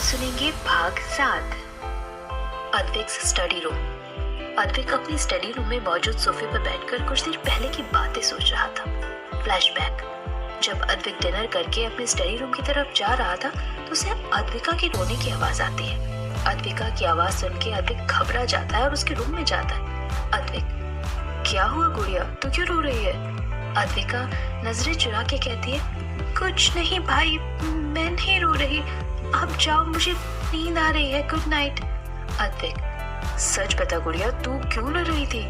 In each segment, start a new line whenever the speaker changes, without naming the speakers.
सुनेंगे भाग 7। Advik study room. Advik अपनी स्टडी रूम में मौजूद सोफे पर बैठकर कुछ देर पहले की बातें सोच रहा था। फ्लैशबैक। जब अद्विक डिनर करके अपनी स्टडी रूम की तरफ जा रहा था तो उसे अद्विका की रोने की आवाज आती है। अद्विका की आवाज सुन के अद्विक घबरा जाता है और उसके रूम में जाता है। अद्विक, क्या हुआ गुड़िया, तू क्यों रो रही है? अद्विका नजरें चुरा के कहती है, कुछ नहीं भाई, मैं नहीं रो रही, आप जाओ, मुझे नींद आ रही है, गुड नाइट। अद्विक, सच बता गुड़िया, तू क्यों रो रही थी?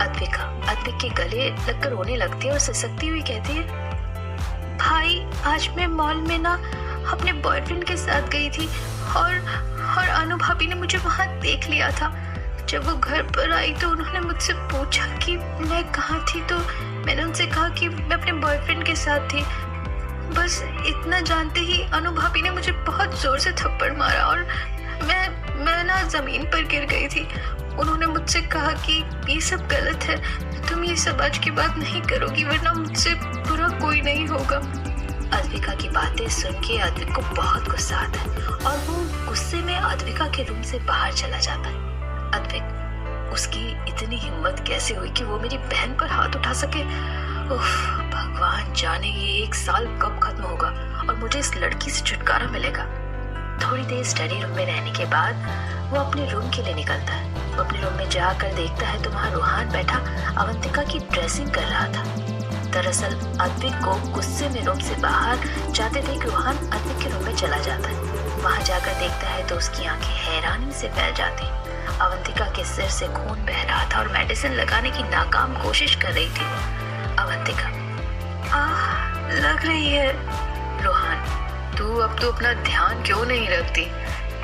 अद्विका अद्विक के गले लगकर रोने लगती है और सिसकती हुई कहती है, भाई आज मैं मॉल में ना अपने बॉयफ्रेंड के साथ गई थी और अनु भाभी ने मुझे वहां देख लिया था। जब वो घर पर आई तो उन्होंने मुझसे पूछा कि मैं कहाँ थी, तो मैंने उनसे कहा कि मैं अपने बॉयफ्रेंड के साथ थी। बस इतना जानते ही अनु भाभी ने मुझे बहुत जोर से थप्पड़ मारा और मैं ना जमीन पर गिर गई थी। उन्होंने मुझसे कहा कि ये सब गलत है, तुम ये सब आज की बात नहीं करोगी वरना मुझसे बुरा कोई नहीं होगा। अद्विका की बातें सुन के अद्विक को बहुत गुस्सा आता है और वो गुस्से में अद्विका के रूम से बाहर चला जाता है। अद्विक, उसकी इतनी हिम्मत कैसे हुई कि वो मेरी बहन पर हाथ उठा सके? उफ, भगवान जाने ये 1 साल कब खत्म होगा और मुझे इस लड़की से छुटकारा मिलेगा। थोड़ी देर स्टडी रूम में रहने के बाद वो अपने रूम के लिए निकलता है। वो अपने रूम में जाकर देखता है तो वहाँ रोहान बैठा अवंतिका की ड्रेसिंग कर रहा था। दरअसल अद्विक को गुस्से में रूम से बाहर जाते देख रोहान अद्विक के रूम में चला जाता है। वहाँ जाकर देखता है तो उसकी आंखें हैरानी से फैल जाती। अवंतिका के सिर से खून बह रहा था और मेडिसिन लगाने की नाकाम कोशिश कर रही थी। अवंतिका, लग रही है। रोहान, तू अब तो अपना ध्यान क्यों नहीं रखती?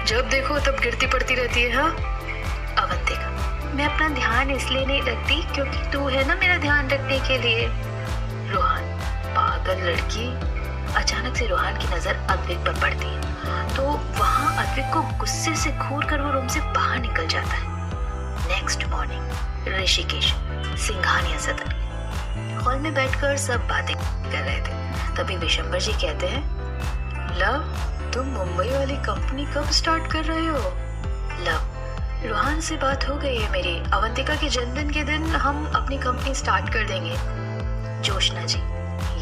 जब देखो तब गिरती पड़ती रहती है। हाँ? अवंतिका, मैं अपना ध्यान इसलिए नहीं रखती क्योंकि तू है ना मेरा ध्यान रखने के लिए। रोहान, पागल लड़की। अचानक से रोहान की नजर अद्विक पर पड़ती है तो वहाँ अद्विक को गुस्से से घूर कर वो रूम से बाहर निकल जाता है। नेक्स्ट मॉर्निंग, ऋषिकेश, सिंघानिया सदन। हॉल में बैठकर सब बातें कर रहे थे। तभी विशंबर जी कहते हैं, लव, तुम मुंबई वाली कंपनी कब स्टार्ट कर रहे हो? लव, रोहान से बात हो गई है मेरी, अवंतिका के जन्मदिन के दिन हम अपनी कंपनी स्टार्ट कर देंगे। जोशना जी,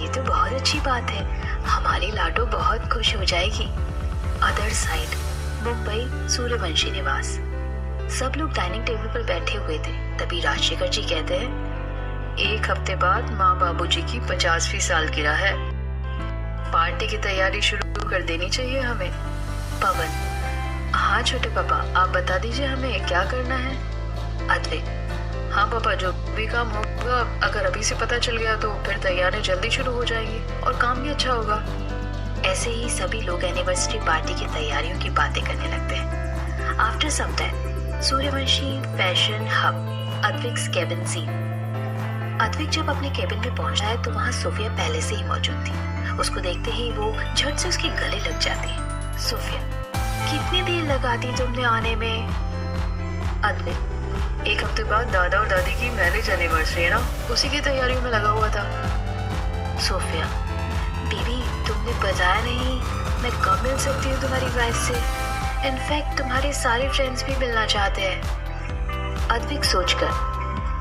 ये तो बहुत अच्छी बात है, हमारी लाडो बहुत खुश हो जाएगी। अदर साइड, मुंबई सूर्यवंशी निवास। सब लोग डाइनिंग टेबल पर बैठे हुए थे। तभी राजशेखर जी कहते हैं, 1 हफ्ते बाद माँ बाबूजी की 50वीं सालगिरह है, पार्टी की तैयारी शुरू कर देनी चाहिए हमें। पवन, हाँ छोटे पापा, आप बता दीजिए हमें क्या करना है। अद्विक, हाँ पापा, जो भी काम होगा अगर अभी से पता चल गया तो फिर तैयारी जल्दी शुरू हो जाएगी और काम भी अच्छा होगा। ऐसे ही सभी लोग एनिवर्सरी पार्टी की तैयारियों की बातें करने लगते हैं। After some time, Suryavanshi fashion hub, Advik's cabin scene. Advik जब अपने केबिन में पहुंचा है तो वहाँ सोफिया पहले से ही मौजूद थी। उसको देखते ही वो झट से उसके गले लग जाती है। सोफिया, कितनी देर लगा दी तुमने आने में? अद्विक, 1 हफ्ते बाद दादा और दादी की मैरिज एनिवर्सरी है ना, उसी की तैयारियों में लगा हुआ था। सोफिया, बीबी तुमने बताया नहीं, मैं कब मिल सकती हूँ तुम्हारी वाइफ से? इनफैक्ट तुम्हारे सारे फ्रेंड्स भी मिलना चाहते हैं। अद्विक सोचकर,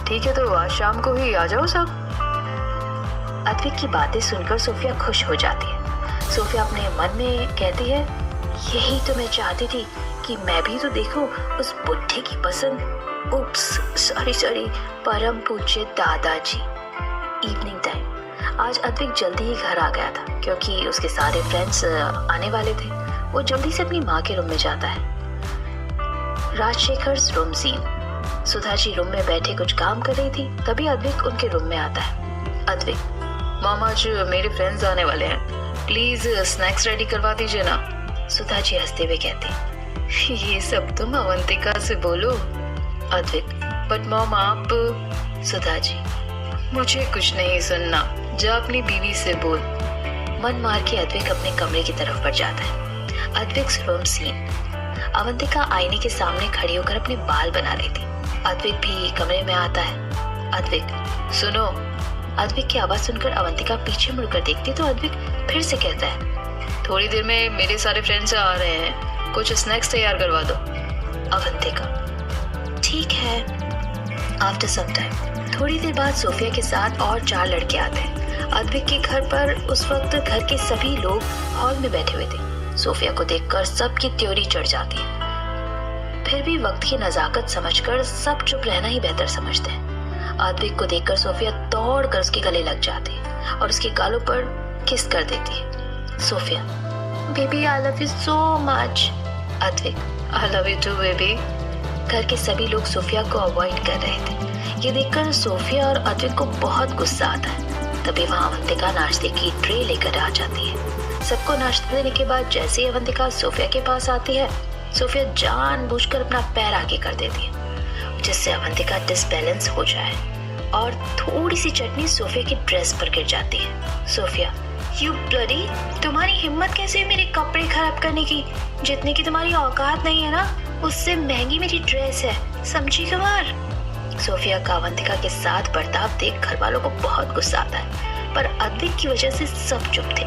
ठीक है तो आज शाम को ही आ जाओ सब। अद्विक की बातें सुनकर सोफिया खुश हो जाती है। सोफिया अपने मन में कहती है, यही तो मैं चाहती थी कि मैं भी तो देखूं उस बुढ़े की पसंद। उप्स, सॉरी, परम पूज्य दादाजी। इवनिंग टाइम, आज अद्विक जल्दी ही घर आ गया था क्योंकि उसके सारे फ्रेंड्स आने वाले थे। वो जल्दी से अपनी माँ के रूम में जाता है। Rajshekhar room scene. Sudha ji room में बैठे कुछ काम कर रही थी। तभी अद्विक उनके रूम में आता है। अद्विक, मामा आज मेरे फ्रेंड्स आने वाले हैं, प्लीज स्नैक्स रेडी करवा दीजिए ना। सुधा जी हंसते हुए कहते, ये सब तुम अवंतिका से बोलो। अद्विक, बट मॉम आप। सुधा जी, मुझे कुछ नहीं सुनना, जा अपनी बीवी से बोल। मन मार के अद्विक अपने कमरे की तरफ बढ़ जाता है। Advik room scene. अवंतिका आईने के सामने खड़ी होकर अपने बाल बना रही थी। अद्विक भी कमरे में आता है। अद्विक, सुनो। अद्विक की आवाज सुनकर अवंतिका पीछे मुड़कर देखती तो अद्विक फिर से कहता है,
थोड़ी देर में मेरे सारे फ्रेंड्स आ रहे हैं, कुछ स्नैक्स तैयार करवा दो।
अवंतिका ठीक है। आफ्टर सम टाइम थोड़ी देर बाद सोफिया के साथ और 4 लड़के आते हैं। अद्विक के घर पर उस वक्त घर के सभी लोग हॉल में बैठे हुए थे। सोफिया को देखकर सबकी त्योरी चढ़ जाती है। फिर भी वक्त की नजाकत समझकर सब चुप रहना ही बेहतर समझते हैं। अद्विक को देखकर सोफिया दौड़कर उसके गले लग जाती है और उसके गालों पर किस कर देती है। Sophia baby I love you so much. Advik
I love you too baby.
घर के सभी लोग सोफिया को अवॉइड कर रहे थे। ये देखकर सोफिया और अद्विक को बहुत गुस्सा आता है। तभी वहाँ अवंतिका नाश्ते की ट्रे लेकर आ जाती है। सबको नाश्ता देने के बाद जैसे ही अवंतिका सोफिया के पास आती है, सोफिया जानबूझकर अपना पैर आगे कर देती है जिससे अवंतिका डिसबैलेंस हो जाए और थोड़ी सी चटनी सोफिया की ड्रेस पर गिर जाती है। सोफिया यू ब्लडी, तुम्हारी हिम्मत कैसे है मेरे कपड़े खराब करने की? जितने की तुम्हारी औकात नहीं है ना, उससे महंगी मेरी ड्रेस है, समझी कुमार? सोफिया का अवंतिका के साथ बर्ताव देख घर वालों को बहुत गुस्सा आता है, पर अद्विक की वजह से सब चुप थे।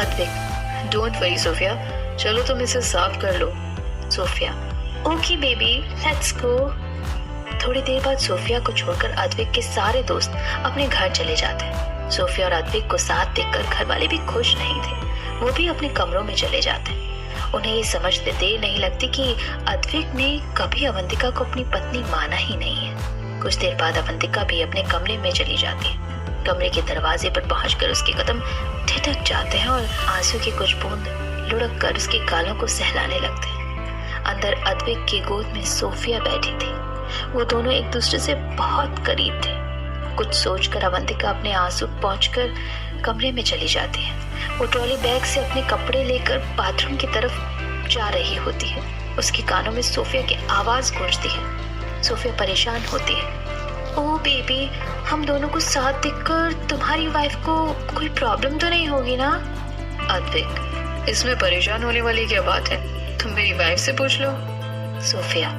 अद्विक डोंट वरी सोफिया, चलो तुम इसे साफ कर लो।
Sophia okay baby let's go. थोड़ी देर बाद सोफिया को छोड़कर अद्विक के सारे दोस्त अपने घर चले जाते हैं। सोफिया और अद्विक को साथ देखकर घर वाले भी खुश नहीं थे। वो भी अपने कमरों में चले जाते हैं। उन्हें ये समझते देर नहीं लगती कि अद्विक ने कभी अवंतिका को अपनी पत्नी माना ही नहीं है। कुछ देर बाद अवंतिका भी अपने कमरे में चली जाती है। कमरे के दरवाजे पर पहुंचकर उसके कदम ठिठक जाते हैं और आंसू की कुछ बूंद लुढ़क कर उसके गालों को सहलाने लगते हैं। अंदर अद्विक की गोद में सोफिया बैठी थी। वो दोनों एक दूसरे से बहुत करीब थे। कुछ सोचकर अवंतिका अपने आंसू पहुंचकर कमरे में चली जाती है। वो ट्रॉली बैग से अपने कपड़े लेकर बाथरूम की तरफ जा रही होती है। उसके कानों में सोफिया की आवाज गूंजती है। सोफिया परेशान होती है। ओ बेबी, हम दोनों को साथ देखकर तुम्हारी वाइफ को कोई प्रॉब्लम तो नहीं होगी ना?
अद्विक इसमें परेशान होने वाली क्या बात है, तुम मेरी वाइफ से पूछ लो।
सोफिया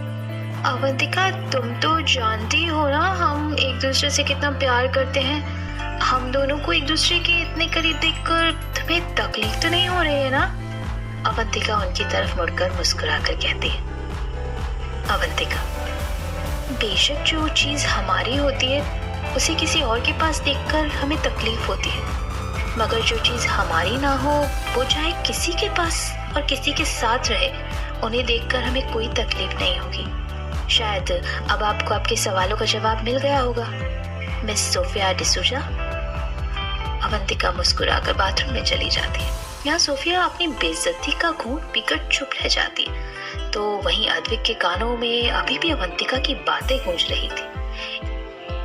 अवंतिका तुम तो जानती हो ना हम एक दूसरे से कितना प्यार करते हैं। हम दोनों को एक दूसरे के इतने करीब देखकर तुम्हें तकलीफ तो नहीं हो रही है ना? अवंतिका उनकी तरफ मुड़कर मुस्कुराकर कहती है। अवंतिका बेशक जो चीज हमारी होती है उसे किसी और के पास देखकर हमें तकलीफ होती है, मगर जो चीज हमारी ना हो वो चाहे किसी के पास और किसी के साथ रहे, उन्हें देखकर हमें कोई तकलीफ नहीं होगी। शायद अब आपको आपके सवालों का जवाब मिल गया होगा मिस सोफिया डिसूजा। अवंतिका मुस्कुराकर बाथरूम में चली जाती है। यहाँ सोफिया अपनी बेइज्जती का घूंट पीकर चुप रह जाती है, तो वहीं अद्विक के कानों में अभी भी अवंतिका की बातें गूंज रही थी।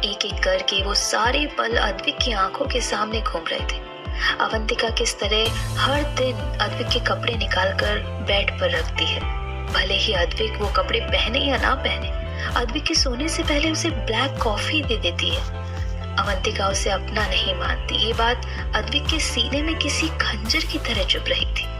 एक एक करके वो सारे पल अद्विक की आंखों के सामने घूम रहे थे। अवंतिका किस तरह हर दिन अद्विक के कपड़े निकालकर बेड पर रखती है, भले ही अद्विक वो कपड़े पहने या ना पहने। अद्विक के सोने से पहले उसे ब्लैक कॉफी दे देती है। अवंतिका उसे अपना नहीं मानती। ये बात अद्विक के सीने में किसी खंजर की तरह चुभ रही थी।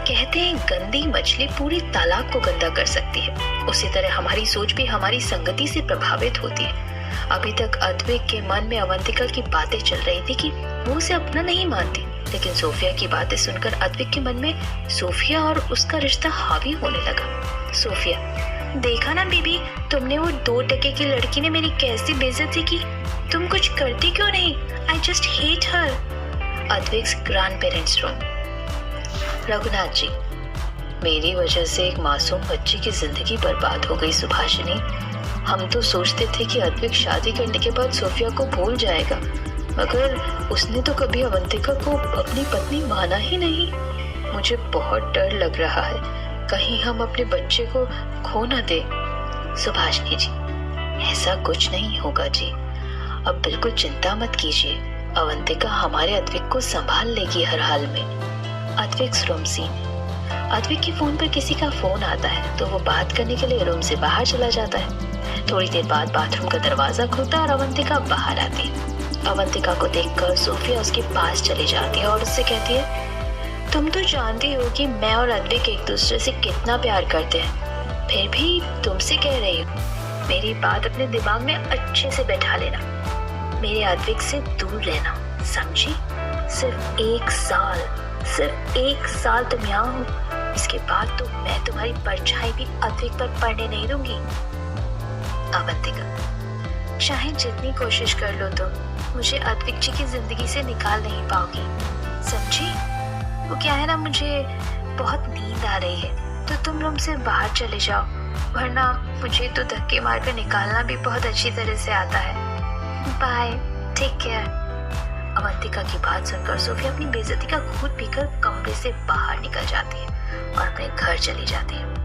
कहते हैं गंदी मछली पूरी तालाब को गंदा कर सकती है, उसी तरह हमारी सोच भी हमारी संगति से प्रभावित होती है। अभी तक अद्विक के मन में अवंतिका की बातें चल रही थी कि वो उसे अपना नहीं मानती, लेकिन सोफिया की बातें सुनकर अद्विक के मन में सोफिया और उसका रिश्ता हावी होने लगा। सोफिया देखा ना बीबी, तुमने वो 2 टके की लड़की ने मेरी कैसी बेइज्जती की। तुम कुछ करती क्यों नहीं? I just hate her. Advik's grandparents room.
Raghunath ji, मेरी वजह से एक मासूम बच्ची की जिंदगी बर्बाद हो गई। सुभाषिनी, हम तो सोचते थे कि अद्विक शादी करने के बाद सोफिया को भूल जाएगा, मगर उसने तो कभी अवंतिका को अपनी पत्नी माना ही नहीं। मुझे बहुत डर लग रहा है, कहीं हम अपने बच्चे को खो न दे।
सुभाषिनी जी, ऐसा कुछ नहीं होगा जी, अब बिल्कुल चिंता मत कीजिए। अवंतिका हमारे अद्विक को संभाल लेगी हर हाल में। अद्विक्स रूम सीन। अद्विक के फोन पर किसी का फोन आता है तो वो बात करने के लिए रूम से बाहर चला जाता है। थोड़ी देर बाद बाथरूम का दरवाजा खुलता है और अवंतिका बाहर आती है। अवंतिका को देखकर सोफिया उसके पास चली जाती है और उससे कहती है, तुम तो जानती हो कि मैं और अद्विक एक दूसरे से कितना प्यार करते हैं, फिर भी तुमसे कह रही हूँ, मेरी बात अपने दिमाग में अच्छे से बैठा लेना। मेरे अद्विक से दूर रहना, समझी? सिर्फ 1 साल, सिर्फ 1 साल तुम यहाँ हो, इसके बाद तो मैं तुम्हारी परछाई भी अद्विक पर पड़ने नहीं दूंगी।
अवंतिका, चाहे जितनी कोशिश कर लो तुम मुझे अद्विक जी की जिंदगी से निकाल नहीं पाओगी, समझी? वो क्या है ना, मुझे बहुत नींद आ रही है तो तुम रूम से बाहर चले जाओ, वरना मुझे तो धक्के मारकर निकालना भी बहुत अच्छी तरह से आता है। Bye, take care. अवंतिका की बात सुनकर सोफिया अपनी बेइज्जती का घूंट पीकर कमरे से बाहर निकल जाती है और अपने घर चली जाती है।